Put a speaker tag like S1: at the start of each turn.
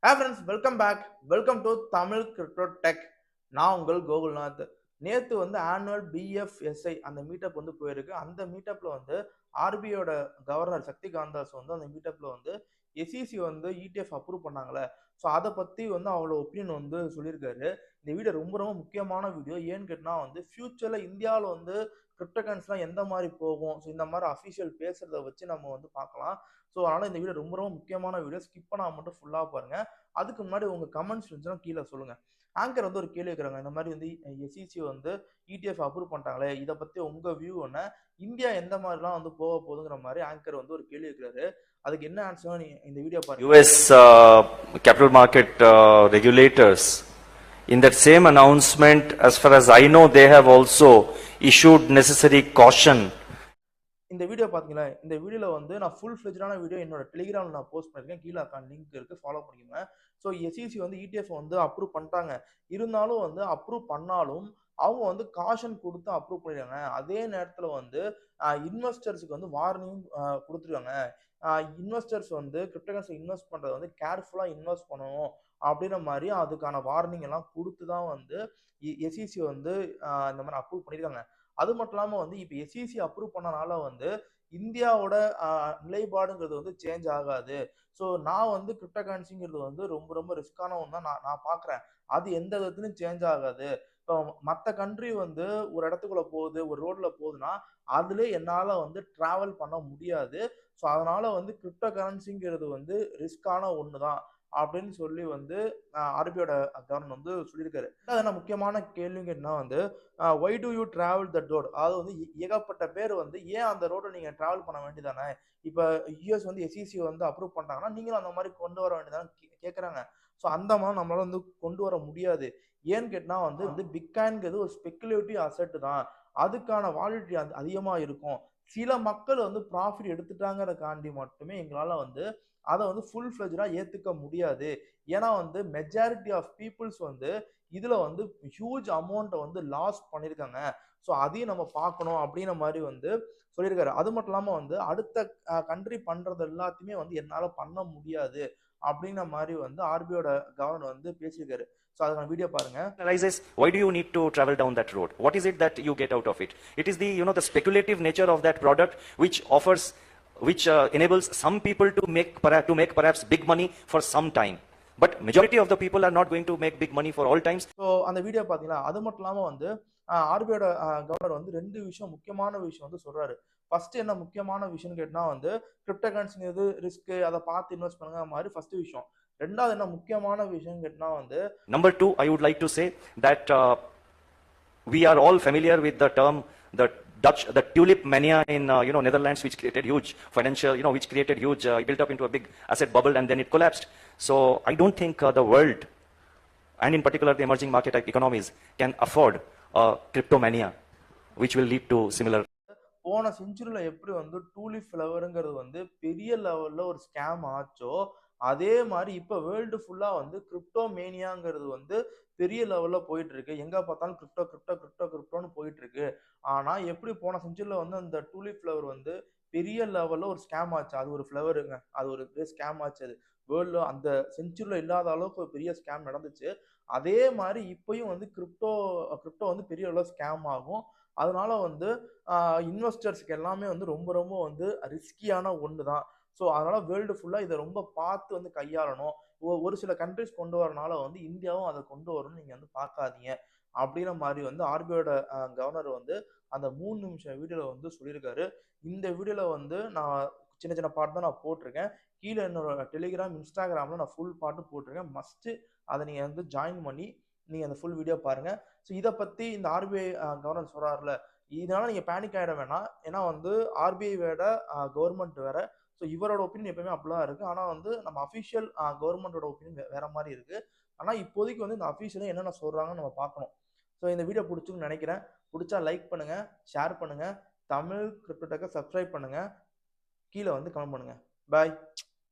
S1: Hi friends, welcome back. Welcome to Tamil Crypto Tech. நான் உங்கள் கோகுல்நாத். நேத்து வந்து ஆனுவல் BFSI அந்த மீட்டப் வந்து போயிருக்கு. அந்த மீட்டப்ல வந்து ஆர்பிஐயோட கவர்னர் சக்தி காந்தாஸ் வந்து அந்த மீட்டப்ல வந்து எஸ்இசி வந்து ETF அப்ரூவ் பண்ணாங்களே. ஸோ அதை பத்தி வந்து அவங்களோட ஒப்பீனியன் வந்து சொல்லியிருக்காரு. இந்த வீடியோ ரொம்ப ரொம்ப முக்கியமான வீடியோ. ஏன்னு கேட்டா வந்து ஃபியூச்சர்ல இந்தியாவில் வந்து கிரிப்டோ கரன்சிலாம் எந்த மாதிரி போகும், ஸோ இந்த மாதிரி அஃபிஷியல் பேசுறத வச்சு நம்ம வந்து பார்க்கலாம். ஸோ அதனால இந்த வீடியோ ரொம்ப ரொம்ப முக்கியமான வீடியோ. ஸ்கிப் பண்ணாம மட்டும் ஃபுல்லாக பாருங்க. அதுக்கு முன்னாடி உங்க கமெண்ட்ஸ் இருந்துச்சுன்னா கீழே சொல்லுங்க. ஆங்கர் வந்து ஒரு கேள்வி கேட்குறாங்க, இந்த மாதிரி வந்து எஸ்இசி வந்து ETF அப்ரூவ் பண்ணிட்டாங்களே, இதை பத்தி உங்க வியூ என்ன, இந்தியா எந்த மாதிரிலாம் வந்து போக போகுதுங்கிற மாதிரி ஆங்கர் வந்து ஒரு கேள்வி கேட்கிறாரு. அதுக்கு என்ன ஆன்சர் நீ இந்த வீடியோ பாருங்க.
S2: US capital market regulators, in that same announcement, as far as I know, they have also issued necessary caution.
S1: இந்த வீடியோ பாத்தீங்களா, இந்த வீடியோல வந்து நான் ஃபுல் ஃபிளெஜ்டான வீடியோ என்னோட டெலிகிராம்ல நான் போஸ்ட் பண்ணிருக்கேன். கீழே லிங்க் இருக்கு, ஃபாலோ பண்ணிக்கோங்க. ஸோ எஸ்இசி வந்து ETF வந்து அப்ரூவ் பண்ணிட்டாங்க. இருந்தாலும் வந்து அப்ரூவ் பண்ணாலும் அவங்க வந்து காஷன் கொடுத்து அப்ரூவ் பண்ணிடுறாங்க. அதே நேரத்தில் வந்து இன்வெஸ்டர்ஸுக்கு வந்து வார்னிங் கொடுத்துருக்காங்க. இன்வெஸ்டர்ஸ் வந்து கிரிப்டோகரன்சி இன்வெஸ்ட் பண்றது வந்து கேர்ஃபுல்லா இன்வெஸ்ட் பண்ணணும் அப்படின்ற மாதிரி அதுக்கான வார்னிங் எல்லாம் கொடுத்து தான் வந்து எஸ்இசி வந்து இந்த மாதிரி அப்ரூவ் பண்ணியிருக்காங்க. அது மட்டும் இல்லாமல் வந்து இப்போ எஸ்இசி அப்ரூவ் பண்ணனால வந்து இந்தியாவோட நிலைப்பாடுங்கிறது வந்து சேஞ்ச் ஆகாது. ஸோ நான் வந்து கிரிப்டோ கரன்சிங்கிறது வந்து ரொம்ப ரொம்ப ரிஸ்கான ஒன்று தான் நான் பார்க்குறேன். அது எந்த விதத்துலையும் சேஞ்ச் ஆகாது. இப்போ மற்ற கண்ட்ரி வந்து ஒரு இடத்துக்குள்ள போகுது, ஒரு ரோட்ல போகுதுன்னா அதுல என்னால் வந்து டிராவல் பண்ண முடியாது. ஸோ அதனால வந்து கிரிப்டோ கரன்சிங்கிறது வந்து ரிஸ்கான ஒன்று தான் அப்படின்னு சொல்லி வந்து ஆர்பிஐயோட கவர்னர் வந்து சொல்லியிருக்காரு. அது முக்கியமான கேள்விங்க என்ன வந்து why do you travel that road, அதாவது வந்து ஏகப்பட்ட பேர் வந்து ஏன் அந்த ரோட்டை நீங்க டிராவல் பண்ண வேண்டியதானே, இப்போ யூஎஸ் வந்து எஸ்இசி வந்து அப்ரூவ் பண்ணிட்டாங்கன்னா நீங்களும் அந்த மாதிரி கொண்டு வர வேண்டியதானே கேட்குறாங்க. ஸோ அந்த மாதிரி நம்மளால வந்து கொண்டு வர முடியாது. ஏன்னு கேட்டா வந்து பிட்காயின்ங்கிறது ஒரு ஸ்பெகுலேட்டிவ் அசெட் தான். அதுக்கான வாலிடிட்டி அதிகமாக இருக்கும். சில மக்கள் வந்து ப்ராஃபிட் எடுத்துட்டாங்கிறதுக்காண்டி மட்டுமே எங்களால் வந்து அதை வந்து ஃபுல் ஃபிளெஜ்டாக ஏற்றுக்க முடியாது. ஏன்னா வந்து மெஜாரிட்டி ஆஃப் பீப்புள்ஸ் வந்து இதுல வந்து ஹியூஜ் அமௌண்ட்டை வந்து லாஸ் பண்ணியிருக்காங்க. ஸோ அதையும் நம்ம பார்க்கணும் அப்படின்ற மாதிரி வந்து சொல்லியிருக்காரு. அது மட்டும் இல்லாமல் வந்து அடுத்த கண்ட்ரி பண்றது எல்லாத்தையுமே வந்து என்னால் பண்ண முடியாது அப்படின்ற மாதிரி வந்து ஆர்பிஐயோட கவர்னர் வந்து பேசியிருக்காரு. ஸோ அதுக்கான வீடியோ பாருங்க.
S2: Analyzes, why do you need to travel down that road? What is it that you get out of it? It is the the speculative nature of that product which offers, which enables some people to make perhaps big money for some time. But majority of the people are not going to make big money for all times.
S1: So அந்த video பார்த்தீங்களா, அது மட்டும் இல்லாமல் வந்து ஆர்பிஐயோட governor வந்து ரெண்டு விஷயம், முக்கியமான விஷயம் வந்து சொல்றாரு. ஃபர்ஸ்ட் என்ன முக்கியமான விஷயம்னு கேட்டா வந்து கிரிப்டோ கரன்சிங்கிறது ரிஸ்க், அதை பார்த்து இன்வெஸ்ட் பண்ணுங்க மாதிரி ஃபர்ஸ்ட் விஷயம். ரெண்டாவது என்ன முக்கியமான விஷயம் கேட்டா வந்து
S2: number 2, I would like to say that we are all familiar with the term the tulip mania in Netherlands, which created huge financial, which created huge, built up into a big asset bubble and then it collapsed. So I don't think the world, and in particular the emerging market economies, can afford a crypto mania which will lead to similar.
S1: போன செஞ்சுரியில எப்படி வந்து tulip ஃப்ளவருங்கிறது வந்து பெரிய லெவல்ல ஒரு scam ஆச்சோ, அதே மாதிரி இப்போ வேர்ல்டு ஃபுல்லா வந்து கிரிப்டோ மேனியாங்கிறது வந்து பெரிய லெவல்ல போயிட்டு இருக்கு. எங்க பார்த்தாலும் கிரிப்டோ கிரிப்டோ கிரிப்டோ கிரிப்டோன்னு போயிட்டு இருக்கு. ஆனா எப்படி போன செஞ்சுரியில வந்து அந்த டூலிப் ஃப்ளவர் வந்து பெரிய லெவல்ல ஒரு ஸ்கேம் ஆச்சு. அது ஒரு ஃப்ளவருங்க, அது ஒரு ஸ்கேம் ஆச்சு. அது வேர்ல்டு அந்த செஞ்சுரியில இல்லாத அளவுக்கு ஒரு பெரிய ஸ்கேம் நடந்துச்சு. அதே மாதிரி இப்பயும் வந்து கிரிப்டோ கிரிப்டோ வந்து பெரிய அளவு ஸ்கேம் ஆகும். அதனால வந்து இன்வெஸ்டர்ஸ்க்கு எல்லாமே வந்து ரொம்ப ரொம்ப வந்து ரிஸ்கியான ஒன்று தான். ஸோ அதனால வேர்ல்டு ஃபுல்லாக இதை ரொம்ப பார்த்து வந்து கையாளணும். ஒரு சில கண்ட்ரிஸ் கொண்டு வரனால வந்து இந்தியாவும் அதை கொண்டு வரணும்னு நீங்கள் வந்து பார்க்காதீங்க அப்படின்ற மாதிரி வந்து ஆர்பிஐயோட கவர்னர் வந்து அந்த 3 நிமிஷம் வீடியோவில் வந்து சொல்லியிருக்காரு. இந்த வீடியோவில் வந்து நான் சின்ன சின்ன பாட்டு தான் நான் போட்டிருக்கேன். கீழே என்னோட டெலிகிராம், இன்ஸ்டாகிராமில் நான் ஃபுல் பாட்டு போட்டிருக்கேன். மஸ்ட்டு அதை நீங்கள் வந்து ஜாயின் பண்ணி நீங்கள் அந்த ஃபுல் வீடியோ பாருங்கள். ஸோ இதை பற்றி இந்த ஆர்பிஐ கவர்னர் சொல்கிறாருல, இதனால நீங்கள் பேனிக் ஆகிட வேணாம். ஏன்னா வந்து ஆர்பிஐ வேற கவர்மெண்ட் வேற. ஸோ இவரோட ஒப்பீனியன் எப்பவுமே அப்படிலாம் இருக்குது. ஆனால் வந்து நம்ம அஃபிஷியல் கவர்மெண்டோட ஒப்பீனியன் வேற மாதிரி இருக்குது. ஆனால் இப்போதைக்கு வந்து இந்த அஃபிஷியலாக என்னென்ன சொல்கிறாங்கன்னு நம்ம பார்க்கணும். ஸோ இந்த வீடியோ பிடிச்சுன்னு நினைக்கிறேன். பிடிச்சா லைக் பண்ணுங்கள், ஷேர் பண்ணுங்கள், தமிழ் கிரிப்டோ டெக்கை சப்ஸ்கிரைப் பண்ணுங்கள், கீழே வந்து கமெண்ட் பண்ணுங்கள். பாய்.